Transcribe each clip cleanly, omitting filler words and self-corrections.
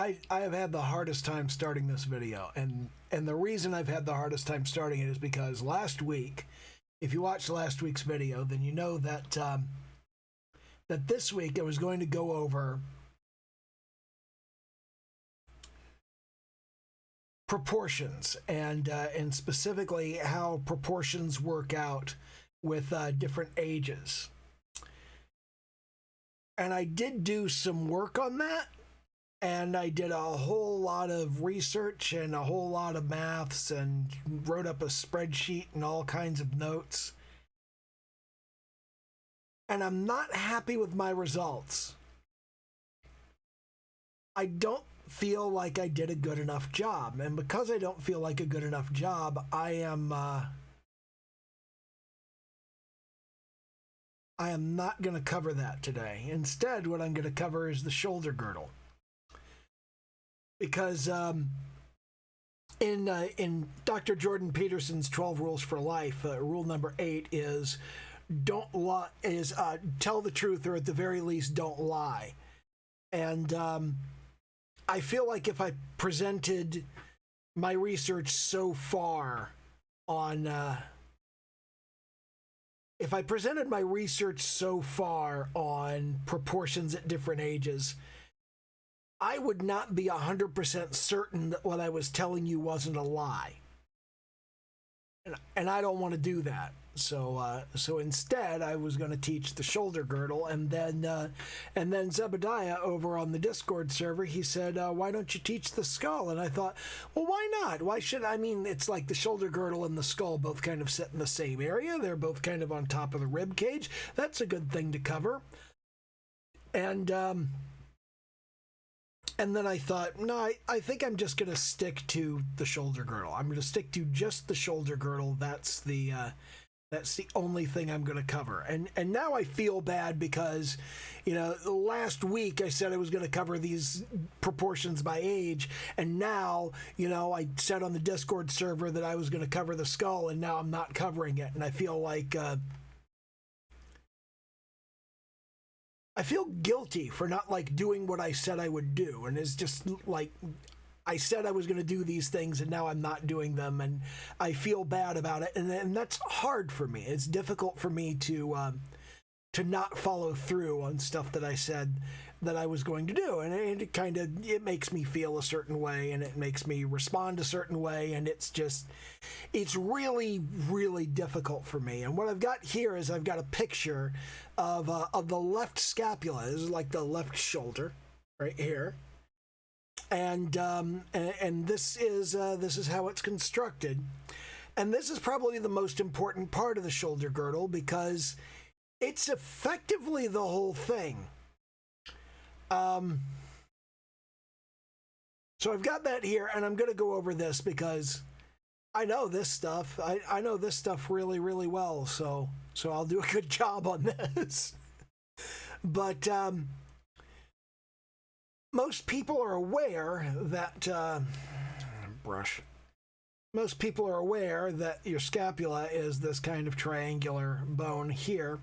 I have had the hardest time starting this video, and the reason I've had the hardest time starting it is because last week, if you watched last week's video, then you know that that this week I was going to go over proportions and specifically how proportions work out with different ages. And I did do some work on that, and I did a whole lot of research and a whole lot of maths and wrote up a spreadsheet and all kinds of notes. And I'm not happy with my results. I don't feel like I did a good enough job. And because I don't feel like a good enough job, I am not going to cover that today. Instead, what I'm going to cover is the shoulder girdle. Because in Dr. Jordan Peterson's 12 Rules for Life, rule number 8 is tell the truth, or at the very least, don't lie. And I feel like if I presented my research so far on proportions at different ages, I would not be 100% certain that what I was telling you wasn't a lie. And I don't want to do that. So instead, I was going to teach the shoulder girdle, and then Zebediah over on the Discord server, he said, "Why don't you teach the skull?" And I thought, well, why not? Why should I? Mean, it's like the shoulder girdle and the skull both kind of sit in the same area. They're both kind of on top of the rib cage. That's a good thing to cover. And then I thought, no, I think I'm just going to stick to the shoulder girdle. I'm going to stick to just the shoulder girdle. That's the only thing I'm going to cover. And now I feel bad because, last week I said I was going to cover these proportions by age. And now, I said on the Discord server that I was going to cover the skull, and now I'm not covering it. And I feel like, I feel guilty for not doing what I said I would do. And it's just like, I said I was going to do these things, and now I'm not doing them, and I feel bad about it. And that's hard for me. It's difficult for me to not follow through on stuff that I said that I was going to do. And it makes me feel a certain way, and it makes me respond a certain way. And it's really, really difficult for me. And what I've got here is I've got a picture of the left scapula. This is like the left shoulder right here. And this is how it's constructed. And this is probably the most important part of the shoulder girdle because it's effectively the whole thing. So I've got that here, and I'm going to go over this because I know this stuff. I know this stuff really, really well, so I'll do a good job on this. But most people are aware that Most people are aware that your scapula is this kind of triangular bone here,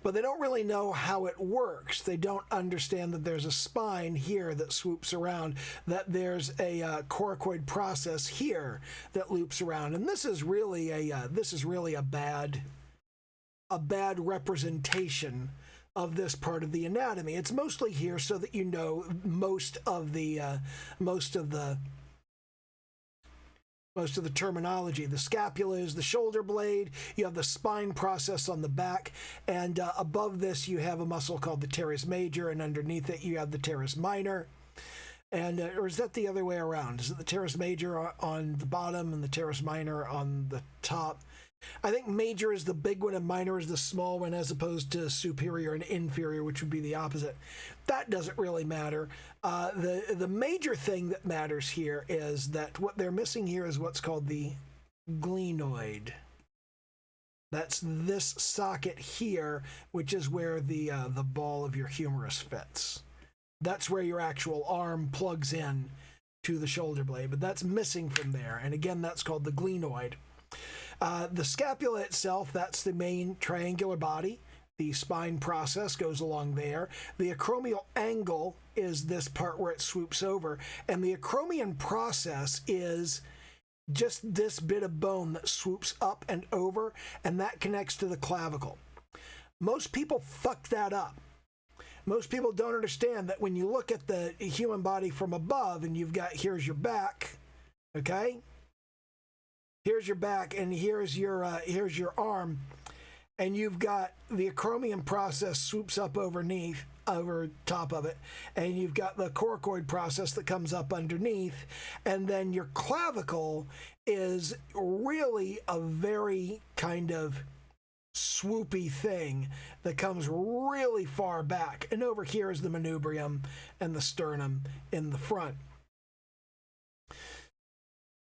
but they don't really know how it works. They don't understand that there's a spine here that swoops around, that there's a coracoid process here that loops around, and this is really a bad representation of this part of the anatomy. It's mostly here so that you know most of the terminology. The scapula is the shoulder blade. You have the spine process on the back, and above this you have a muscle called the teres major, and underneath it you have the teres minor. And or is that the other way around? Is it the teres major on the bottom and the teres minor on the top? I think major is the big one and minor is the small one, as opposed to superior and inferior, which would be the opposite. That doesn't really matter. The major thing that matters here is that what they're missing here is what's called the glenoid. That's this socket here, which is where the ball of your humerus fits. That's where your actual arm plugs in to the shoulder blade, but that's missing from there. And again, that's called the glenoid. The scapula itself, that's the main triangular body. The spine process goes along there. The acromial angle is this part where it swoops over. And the acromion process is just this bit of bone that swoops up and over, and that connects to the clavicle. Most people fuck that up. Most people don't understand that when you look at the human body from above and you've got, here's your back, okay? Here's your back and here's your arm, and you've got the acromion process swoops up underneath, over top of it, and you've got the coracoid process that comes up underneath, and then your clavicle is really a very kind of swoopy thing that comes really far back, and over here is the manubrium and the sternum in the front.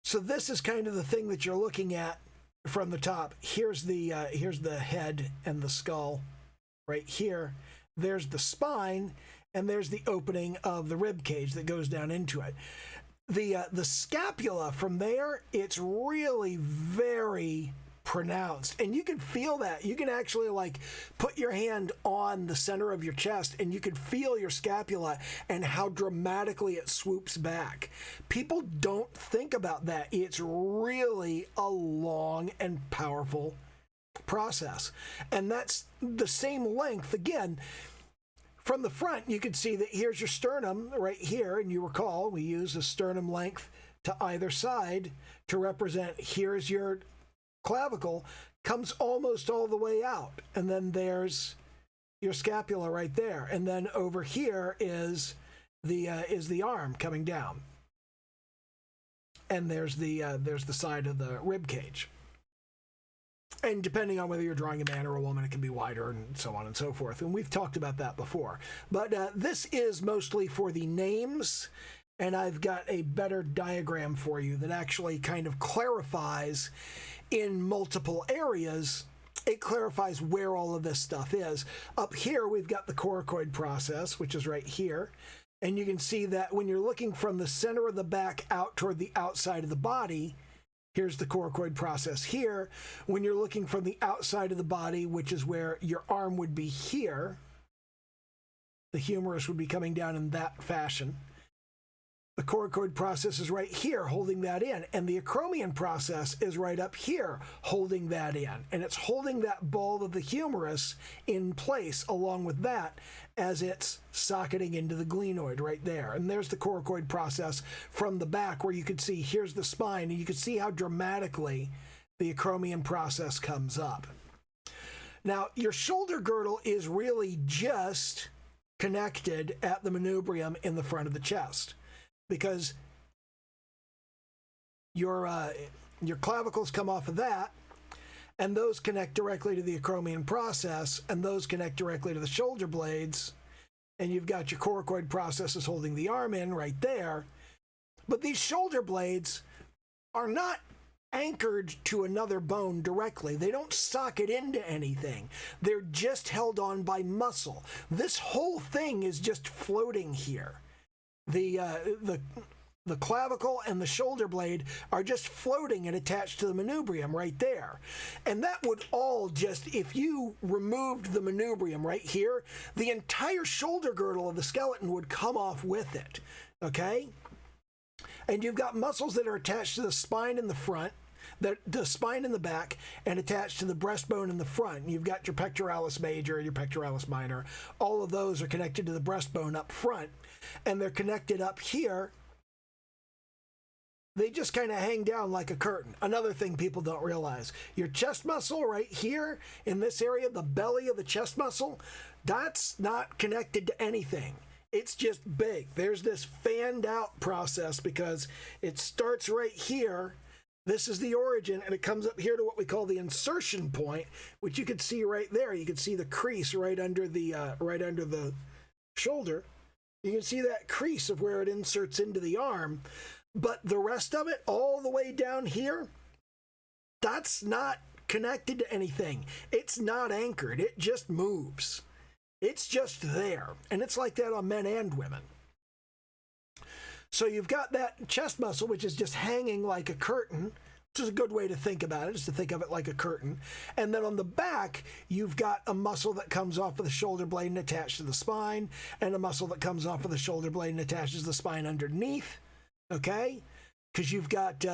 So this is kind of the thing that you're looking at from the top. Here's the head and the skull right here. There's the spine, and there's the opening of the rib cage that goes down into it. The scapula from there, it's really very pronounced, and you can feel that. You can actually like put your hand on the center of your chest and you can feel your scapula and how dramatically it swoops back. People don't think about that. It's really a long and powerful process, and that's the same length. Again, from the front you can see that here's your sternum right here, and you recall we use a sternum length to either side to represent here's your clavicle, comes almost all the way out, and then there's your scapula right there, and then over here is the arm coming down, and there's the side of the rib cage. And depending on whether you're drawing a man or a woman, it can be wider and so on and so forth. And we've talked about that before. But this is mostly for the names, and I've got a better diagram for you that actually kind of clarifies in multiple areas. It clarifies where all of this stuff is. Up here, we've got the coracoid process, which is right here. And you can see that when you're looking from the center of the back out toward the outside of the body, here's the coracoid process here. When you're looking from the outside of the body, which is where your arm would be here, the humerus would be coming down in that fashion. The coracoid process is right here holding that in, and the acromion process is right up here holding that in, and it's holding that ball of the humerus in place along with that as it's socketing into the glenoid right there. And there's the coracoid process from the back, where you could see here's the spine, and you can see how dramatically the acromion process comes up. Now, your shoulder girdle is really just connected at the manubrium in the front of the chest, because your clavicles come off of that, and those connect directly to the acromion process, and those connect directly to the shoulder blades, and you've got your coracoid processes holding the arm in right there. But these shoulder blades are not anchored to another bone directly. They don't socket into anything. They're just held on by muscle. This whole thing is just floating here. The clavicle and the shoulder blade are just floating and attached to the manubrium right there. And that would all just, if you removed the manubrium right here, the entire shoulder girdle of the skeleton would come off with it, okay? And you've got muscles that are attached to the spine in the front, the spine in the back, and attached to the breastbone in the front. You've got your pectoralis major and your pectoralis minor. All of those are connected to the breastbone up front, and they're connected up here. They just kind of hang down like a curtain. Another thing people don't realize, your chest muscle right here in this area, the belly of the chest muscle, that's not connected to anything. It's just big. There's this fanned out process because it starts right here. This is the origin, and it comes up here to what we call the insertion point, which you can see right there. You can see the crease right under the shoulder. You can see that crease of where it inserts into the arm. But the rest of it, all the way down here, that's not connected to anything. It's not anchored. It just moves. It's just there. And it's like that on men and women. So you've got that chest muscle, which is just hanging like a curtain, which is a good way to think about it, is to think of it like a curtain. And then on the back, you've got a muscle that comes off of the shoulder blade and attached to the spine, and a muscle that comes off of the shoulder blade and attaches the spine underneath, okay? Because you've got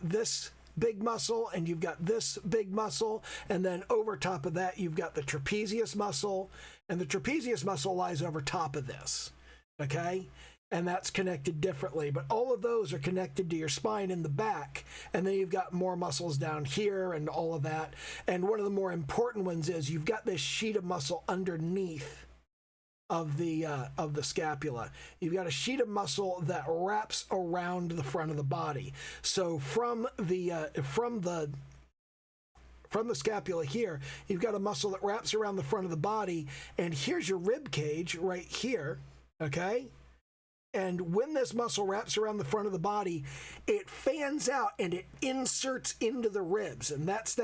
this big muscle, and you've got this big muscle, and then over top of that, you've got the trapezius muscle, and the trapezius muscle lies over top of this, okay? And that's connected differently, but all of those are connected to your spine in the back, and then you've got more muscles down here and all of that. And one of the more important ones is you've got this sheet of muscle underneath of the scapula. You've got a sheet of muscle that wraps around the front of the body. So from the scapula here, you've got a muscle that wraps around the front of the body, and here's your rib cage right here, okay? And when this muscle wraps around the front of the body, it fans out and it inserts into the ribs. And that's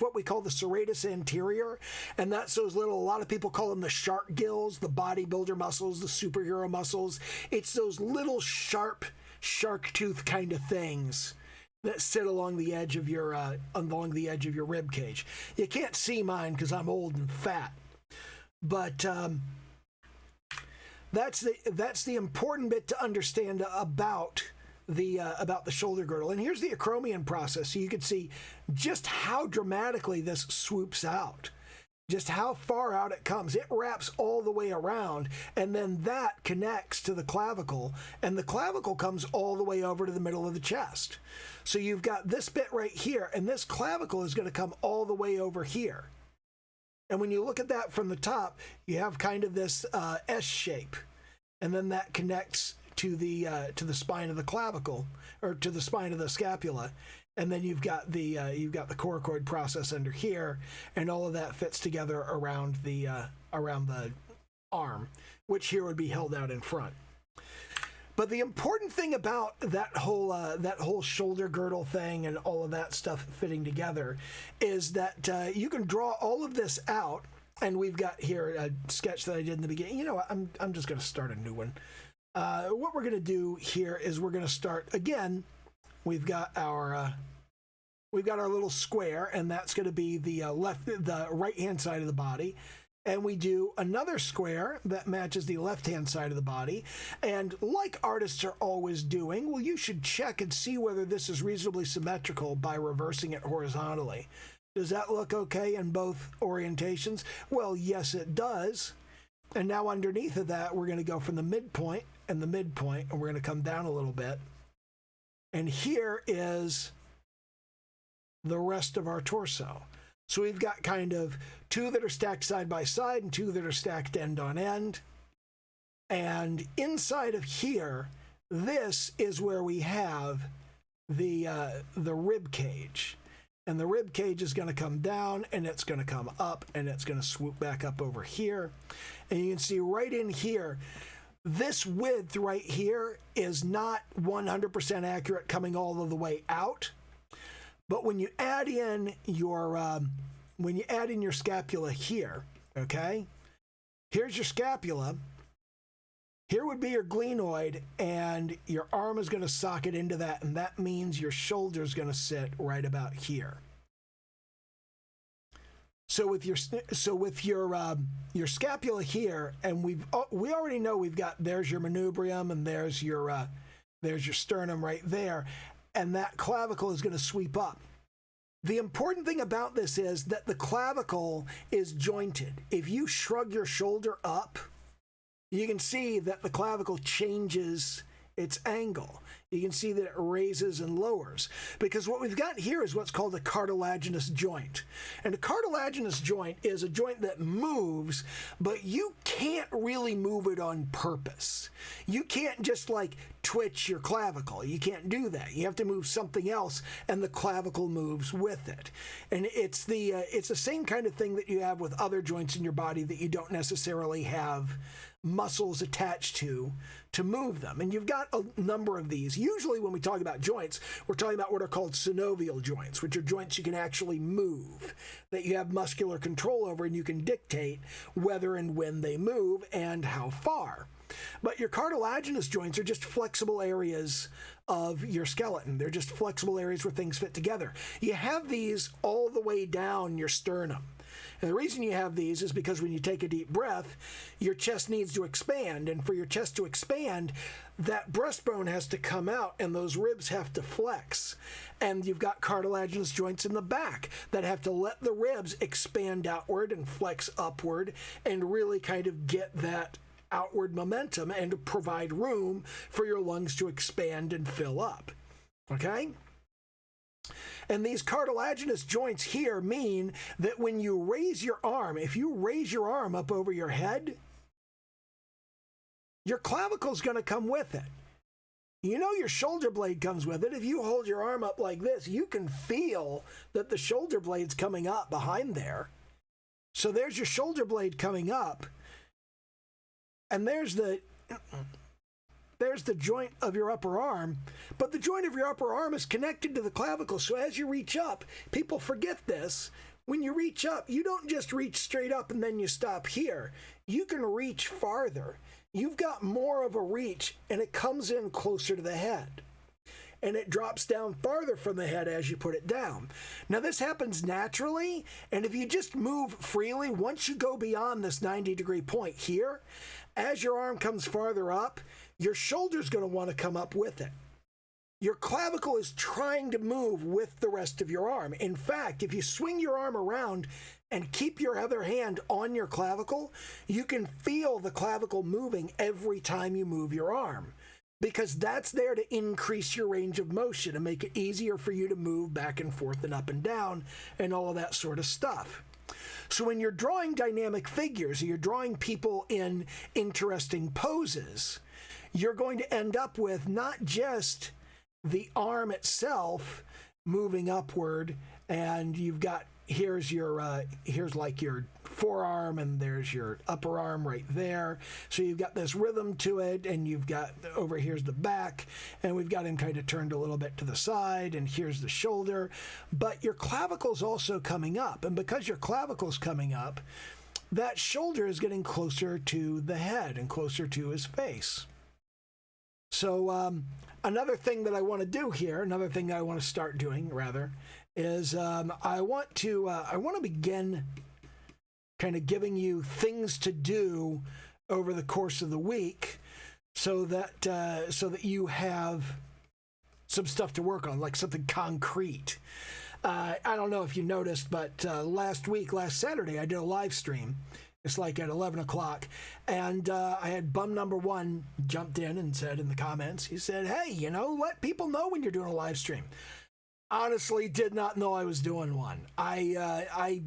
what we call the serratus anterior. And that's those little, a lot of people call them the shark gills, the bodybuilder muscles, the superhero muscles. It's those little sharp shark tooth kind of things that sit along the edge of your rib cage. You can't see mine because I'm old and fat. But that's the important bit to understand about the shoulder girdle. And here's the acromion process, so you can see just how dramatically this swoops out, just how far out it comes. It wraps all the way around, and then that connects to the clavicle, and the clavicle comes all the way over to the middle of the chest. So you've got this bit right here, and this clavicle is going to come all the way over here. And when you look at that from the top, you have kind of this S shape, and then that connects to the spine of the clavicle, or to the spine of the scapula, and then you've got the coracoid process under here, and all of that fits together around the arm, which here would be held out in front. But the important thing about that whole shoulder girdle thing and all of that stuff fitting together is that you can draw all of this out, and we've got here a sketch that I did in the beginning. You know what? I'm just going to start a new one. What we're going to do here is we're going to start again. We've got our little square, and that's going to be the right hand side of the body. And we do another square that matches the left-hand side of the body. And like artists are always doing, well, you should check and see whether this is reasonably symmetrical by reversing it horizontally. Does that look okay in both orientations? Well, yes, it does. And now underneath of that, we're going to go from the midpoint and the midpoint, and we're going to come down a little bit. And here is the rest of our torso. So we've got kind of two that are stacked side by side and two that are stacked end on end. And inside of here, this is where we have the rib cage. And the rib cage is going to come down, and it's going to come up, and it's going to swoop back up over here. And you can see right in here, this width right here is not 100% accurate coming all of the way out. But when you add in your scapula here, okay, here's your scapula. Here would be your glenoid, and your arm is going to socket into that, and that means your shoulder is going to sit right about here. So with your scapula here, and we already know we've got, there's your manubrium, and there's your sternum right there, and that clavicle is going to sweep up. The important thing about this is that the clavicle is jointed. If you shrug your shoulder up, you can see that the clavicle changes its angle. You can see that it raises and lowers, because what we've got here is what's called a cartilaginous joint. And a cartilaginous joint is a joint that moves, but you can't really move it on purpose. You can't just like twitch your clavicle. You can't do that. You have to move something else, and the clavicle moves with it. And it's the same kind of thing that you have with other joints in your body that you don't necessarily have muscles attached to move them. And you've got a number of these. Usually when we talk about joints, we're talking about what are called synovial joints, which are joints you can actually move, that you have muscular control over, and you can dictate whether and when they move and how far. But your cartilaginous joints are just flexible areas of your skeleton. They're just flexible areas where things fit together. You have these all the way down your sternum. And the reason you have these is because when you take a deep breath, your chest needs to expand. And for your chest to expand, that breastbone has to come out and those ribs have to flex. And you've got cartilaginous joints in the back that have to let the ribs expand outward and flex upward and really kind of get that outward momentum and to provide room for your lungs to expand and fill up. Okay? And these cartilaginous joints here mean that when you raise your arm, if you raise your arm up over your head, your clavicle's going to come with it. You know your shoulder blade comes with it. If you hold your arm up like this, you can feel that the shoulder blade's coming up behind there. So there's your shoulder blade coming up. And there's the joint of your upper arm, but the joint of your upper arm is connected to the clavicle. So as you reach up, people forget this. When you reach up, you don't just reach straight up and then you stop here. You can reach farther. You've got more of a reach, and it comes in closer to the head. And it drops down farther from the head as you put it down. Now, this happens naturally, and if you just move freely, once you go beyond this 90-degree point here, as your arm comes farther up, your shoulder's going to want to come up with it. Your clavicle is trying to move with the rest of your arm. In fact, if you swing your arm around and keep your other hand on your clavicle, you can feel the clavicle moving every time you move your arm, because that's there to increase your range of motion and make it easier for you to move back and forth and up and down and all of that sort of stuff. So when you're drawing dynamic figures, or you're drawing people in interesting poses, you're going to end up with not just the arm itself moving upward, and you've got here's like your forearm, and there's your upper arm right there. So you've got this rhythm to it, and you've got over here's the back, and we've got him kind of turned a little bit to the side, and here's the shoulder. But your clavicle's also coming up, and because your clavicle's coming up, that shoulder is getting closer to the head and closer to his face. So another thing that I want to do here, another thing that I want to start doing rather, is I want to begin kind of giving you things to do over the course of the week, so that you have some stuff to work on, like something concrete. I don't know if you noticed, but last Saturday, I did a live stream. It's like at 11 o'clock. And I had bum number one jumped in and said in the comments, he said, hey, let people know when you're doing a live stream. Honestly, did not know I was doing one. I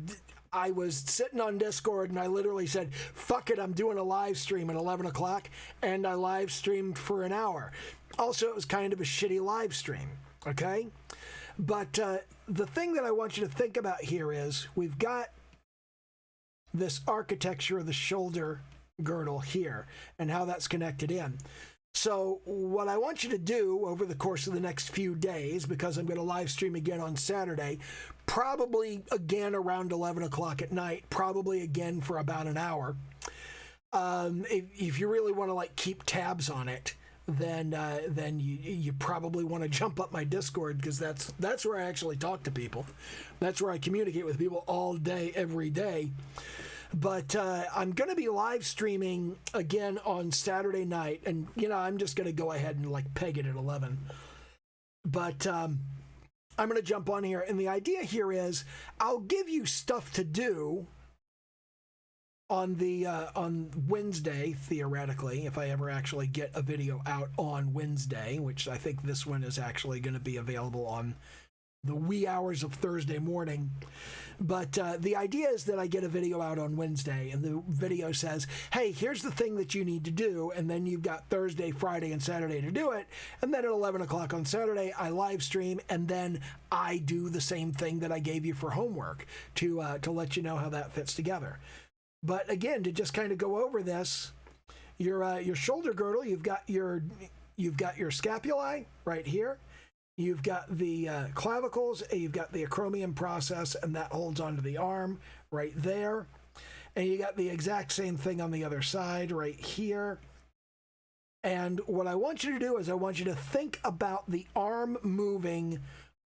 was sitting on Discord and I literally said, fuck it, I'm doing a live stream at 11 o'clock. And I live streamed for an hour. Also, it was kind of a shitty live stream, okay? But the thing that I want you to think about here is we've got this architecture of the shoulder girdle here and how that's connected in. So what I want you to do over the course of the next few days, because I'm going to live stream again on Saturday, probably again around 11 o'clock at night, probably again for about an hour. If you really want to keep tabs on it, then you probably want to jump up my Discord, because that's where I actually talk to people. That's where I communicate with people all day, every day. But I'm going to be live streaming again on Saturday night, and I'm just going to go ahead and peg it at 11. But I'm going to jump on here, and the idea here is I'll give you stuff to do on Wednesday, theoretically, if I ever actually get a video out on Wednesday, which I think this one is actually going to be available on the wee hours of Thursday morning. But the idea is that I get a video out on Wednesday, and the video says, hey, here's the thing that you need to do, and then you've got Thursday, Friday, and Saturday to do it, and then at 11 o'clock on Saturday, I live stream, and then I do the same thing that I gave you for homework to let you know how that fits together. But again, to just kind of go over this, your shoulder girdle, you've got your you've got your scapulae right here. You've got the clavicles, and you've got the acromion process, and that holds onto the arm right there. And you got the exact same thing on the other side right here. And what I want you to do is I want you to think about the arm moving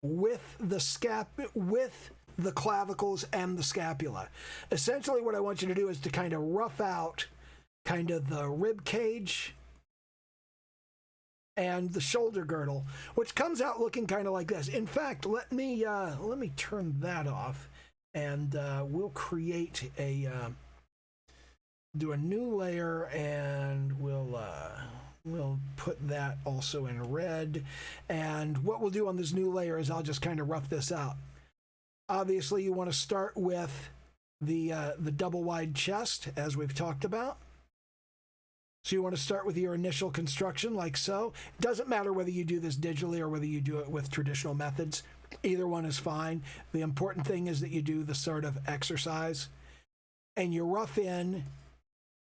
with the clavicles and the scapula. Essentially what I want you to do is to kind of rough out kind of the rib cage and the shoulder girdle, which comes out looking kind of like this. In fact, let me turn that off, and we'll create a do a new layer, and we'll put that also in red. And what we'll do on this new layer is I'll just kind of rough this out. Obviously, you want to start with the double wide chest, as we've talked about. So you want to start with your initial construction like so. It doesn't matter whether you do this digitally or whether you do it with traditional methods. Either one is fine. The important thing is that you do the sort of exercise, and you rough in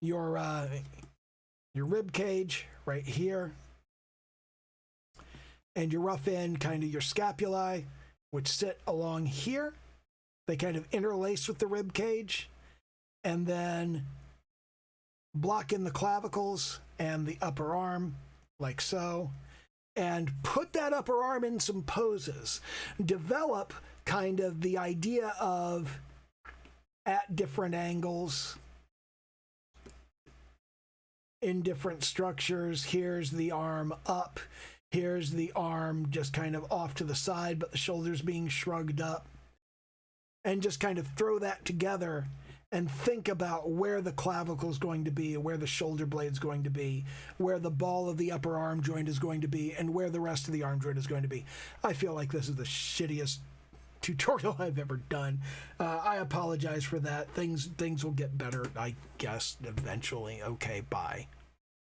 your rib cage right here, and you rough in kind of your scapulae, which sit along here. They kind of interlace with the rib cage, and then block in the clavicles and the upper arm like so, and put that upper arm in some poses. Develop kind of the idea of at different angles in different structures. Here's the arm up, here's the arm just kind of off to the side, but the shoulders being shrugged up, and just kind of throw that together and think about where the clavicle is going to be, where the shoulder blade is going to be, where the ball of the upper arm joint is going to be, and where the rest of the arm joint is going to be. I feel like this is the shittiest tutorial I've ever done. I apologize for that. Things will get better, I guess, eventually. Okay, bye.